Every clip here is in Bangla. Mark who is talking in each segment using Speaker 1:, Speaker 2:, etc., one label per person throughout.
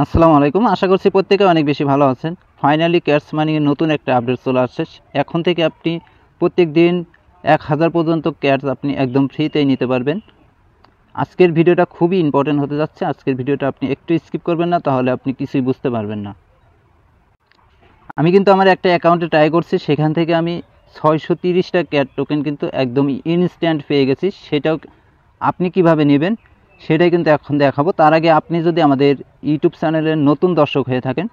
Speaker 1: আসসালামু আলাইকুম। আশা করছি প্রত্যেকে অনেক বেশি ভালো আছেন। ফাইনালি ক্যাটস মানির নতুন একটা আপডেট চলে আসছে। এখন থেকে আপনি প্রত্যেক দিন 1000 পর্যন্ত ক্যাটস আপনি একদম ফ্রিতেই নিতে পারবেন। আজকের ভিডিওটা খুবই ইম্পর্টেন্ট হতে যাচ্ছে। আজকের ভিডিওটা আপনি একটু স্কিপ করবেন না, তাহলে আপনি কিছুই বুঝতে পারবেন না। আমি কিন্তু আমার একটা অ্যাকাউন্টে ট্রাই করছি, সেখান থেকে আমি 630টা ক্যাট টোকেন কিন্তু একদম ইনস্ট্যান্ট পেয়ে গেছি। সেটাও আপনি কিভাবে নেবেন সেটাই কিন্তু এখন দেখাবো। তার আগে আপনি যদি আমাদের ইউটিউব চ্যানেলের নতুন দর্শক হয়ে থাকেন,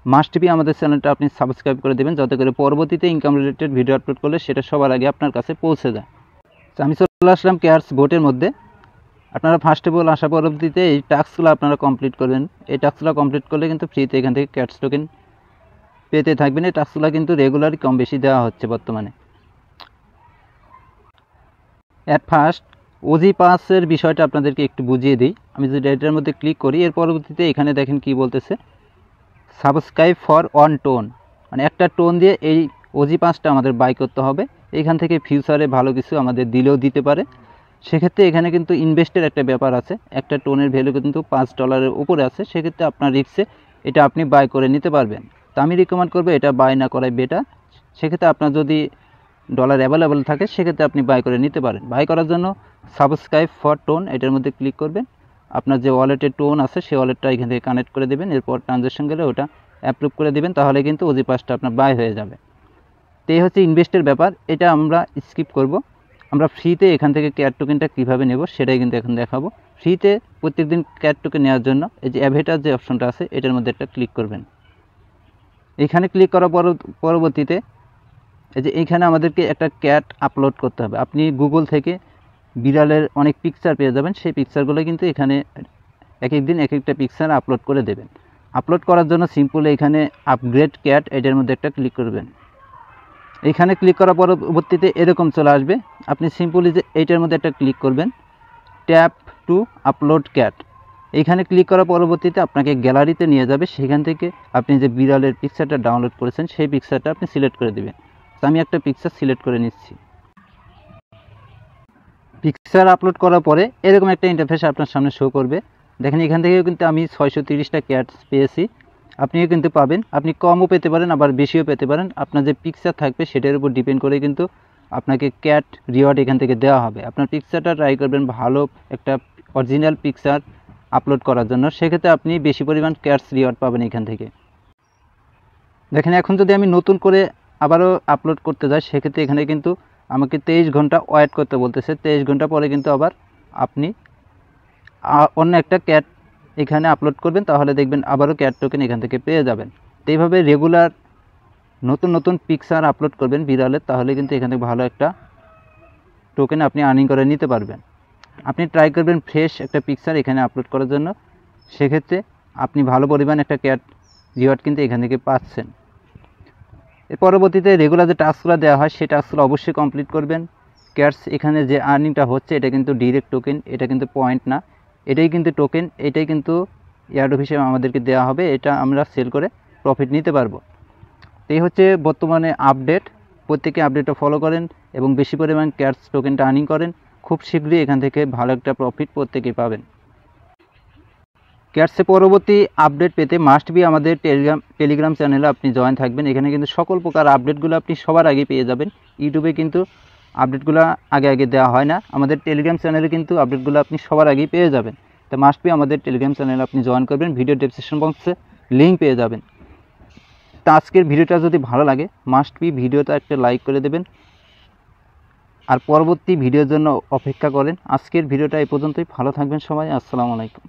Speaker 1: মাস্ট বি আমাদের চ্যানেলটা আপনি সাবস্ক্রাইব করে দেবেন, যাতে করে পরবর্তীতে ইনকাম রিলেটেড ভিডিও আপলোড করলে সেটা সবার আগে আপনার কাছে পৌঁছে যায়। তো আমি চলে আসলাম ক্যাটস বোটের মধ্যে। আপনারা ফার্স্ট অফ অল আসা পরবর্তীতে এই টাস্কগুলো আপনারা কমপ্লিট করবেন। এই টাস্কগুলো কমপ্লিট করলে কিন্তু ফ্রিতে এখান থেকে ক্যাটস টোকেন পেতে থাকবেন। এই টাস্কগুলো কিন্তু রেগুলারই কম বেশি দেওয়া হচ্ছে বর্তমানে। অ্যাট ফার্স্ট ওজি পাসের বিষয়টা আপনাদেরকে একটু বুঝিয়ে দিই। আমি যদি এটার মধ্যে ক্লিক করি, এর পরবর্তীতে এখানে দেখেন কি বলতেছে, সাবস্ক্রাইব ফর 1 টোন, মানে একটা টোন দিয়ে এই ওজি পাসটা আমাদের বাই করতে হবে। এইখান থেকে ফিউচারে ভালো কিছু আমাদের দিলেও দিতে পারে। সেক্ষেত্রে এখানে কিন্তু ইনভেস্টের একটা ব্যাপার আছে। একটা টোনের ভ্যালু কিন্তু $5 উপরে আছে। সেক্ষেত্রে আপনার রিস্কে এটা আপনি বাই করে নিতে পারবেন। তো আমি রিকমেন্ড করবো এটা বাই না করাই বেটার। সেক্ষেত্রে আপনার যদি ডলার অ্যাভেলেবেল থাকে সেক্ষেত্রে আপনি বাই করে নিতে পারেন। বাই করার জন্য সাবস্ক্রাইব ফর টোন এটার মধ্যে ক্লিক করবেন। আপনার যে ওয়ালেটের টোন আছে সেই ওয়ালেটটা এখান থেকে কানেক্ট করে দেবেন। এরপর ট্রানজ্যাকশন গেলে ওটা অ্যাপ্রুভ করে দেবেন, তাহলে কিন্তু ওজি পাসটা আপনার বাই হয়ে যাবে। তো এই হচ্ছে ইনভেস্টের ব্যাপার, এটা আমরা স্কিপ করব। আমরা ফ্রিতে এখান থেকে ক্যাট টোকেনটা কীভাবে নেব সেটাই কিন্তু এখন দেখাবো। ফ্রিতে প্রত্যেকদিন ক্যাট টোকেন নেওয়ার জন্য এই যে অ্যাভেটার যে অপশনটা আছে এটার মধ্যে একটা ক্লিক করবেন। এখানে ক্লিক করার পরবর্তীতে এই যে এইখানে আমাদেরকে একটা ক্যাট আপলোড করতে হবে। আপনি গুগল থেকে বিড়ালের অনেক পিকচার পেয়ে যাবেন, সেই পিকচারগুলো কিন্তু এখানে এক এক দিন এক একটা পিকচার আপলোড করে দেবেন। আপলোড করার জন্য সিম্পল এখানে আপগ্রেড ক্যাট এটার মধ্যে একটা ক্লিক করবেন। এইখানে ক্লিক করার পরবর্তীতে এরকম চলে আসবে। আপনি সিম্পলি যে এইটার মধ্যে একটা ক্লিক করবেন, ট্যাপ টু আপলোড ক্যাট। এইখানে ক্লিক করার পরবর্তীতে আপনাকে গ্যালারিতে নিয়ে যাবে। সেখান থেকে আপনি যে বিড়ালের পিকচারটা ডাউনলোড করেছেন সেই পিকচারটা আপনি সিলেক্ট করে দেবেন। আমি একটা পিকচার সিলেক্ট করে নিচ্ছি। পিকচার আপলোড করার পরে এরকম একটা ইন্টারফেস আপনার সামনে শো করবে। দেখেন এখান থেকেও কিন্তু আমি 630টা ক্যাটস পেয়েছি। আপনিও কিন্তু পাবেন। আপনি কমও পেতে পারেন, আবার বেশিও পেতে পারেন। আপনার যে পিকচার থাকবে সেটার উপর ডিপেন্ড করে কিন্তু আপনাকে ক্যাট রিওয়ার্ড এখান থেকে দেওয়া হবে। আপনার পিকচারটা ট্রাই করবেন ভালো একটা অরিজিনাল পিকচার আপলোড করার জন্য, সেক্ষেত্রে আপনি বেশি পরিমাণ ক্যাটস রিওয়ার্ড পাবেন এখান থেকে। দেখেন এখন যদি আমি নতুন করে আবারও আপলোড করতে যাই, সেক্ষেত্রে এখানে কিন্তু আমাকে 23 ঘন্টা ওয়েট করতে বলতেছে। 23 ঘন্টা পরে কিন্তু আবার আপনি অন্য একটা ক্যাট এখানে আপলোড করবেন, তাহলে দেখবেন আবারও ক্যাট টোকেন এখান থেকে পেয়ে যাবেন। তো এইভাবে রেগুলার নতুন নতুন পিকচার আপলোড করবেন বিড়ালের, তাহলে কিন্তু এখান থেকে ভালো একটা টোকেন আপনি আর্নিং করে নিতে পারবেন। আপনি ট্রাই করবেন ফ্রেশ একটা পিকচার এখানে আপলোড করার জন্য, সেক্ষেত্রে আপনি ভালো পরিমাণ একটা ক্যাট রিওয়ার্ড কিন্তু এখান থেকে পাচ্ছেন। এর পরবর্তীতে রেগুলার যে টাস্কগুলো দেওয়া হয় সেই টাস্কগুলো অবশ্যই কমপ্লিট করবেন। ক্যাটস এখানে যে আর্নিংটা হচ্ছে এটা কিন্তু ডিরেক্ট টোকেন, এটা কিন্তু পয়েন্ট না, এটাই কিন্তু টোকেন। এটাই কিন্তু এয়ারড্রপ হিসেবে আমাদেরকে দেওয়া হবে, এটা আমরা সেল করে প্রফিট নিতে পারবো। তো এই হচ্ছে বর্তমানে আপডেট। প্রত্যেকে আপডেটটা ফলো করেন এবং বেশি পরিমাণ ক্যাটস টোকেনটা আর্নিং করেন। খুব শীঘ্রই এখান থেকে ভালো একটা প্রফিট প্রত্যেকেই পাবেন। ক্যাটসে পরবর্তী আপডেট পেতে মাস্ট বি আমাদের টেলিগ্রাম চ্যানেলে আপনি জয়েন থাকবেন। এখানে কিন্তু সকল প্রকার আপডেটগুলো আপনি সবার আগে পেয়ে যাবেন। ইউটিউবে কিন্তু আপডেটগুলো আগে আগে দেওয়া হয় না, আমাদের টেলিগ্রাম চ্যানেলে কিন্তু আপডেটগুলো আপনি সবার আগেই পেয়ে যাবেন। তো মাস্ট বি আমাদের টেলিগ্রাম চ্যানেলে আপনি জয়েন করবেন, ভিডিও ডেসক্রিপশন বক্সে লিঙ্ক পেয়ে যাবেন। তো আজকের ভিডিওটা যদি ভালো লাগে মাস্ট বি ভিডিওটা একটা লাইক করে দেবেন, আর পরবর্তী ভিডিওর জন্য অপেক্ষা করেন। আজকের ভিডিওটা এই পর্যন্তই। ভালো থাকবেন সবাই। আসসালামু আলাইকুম।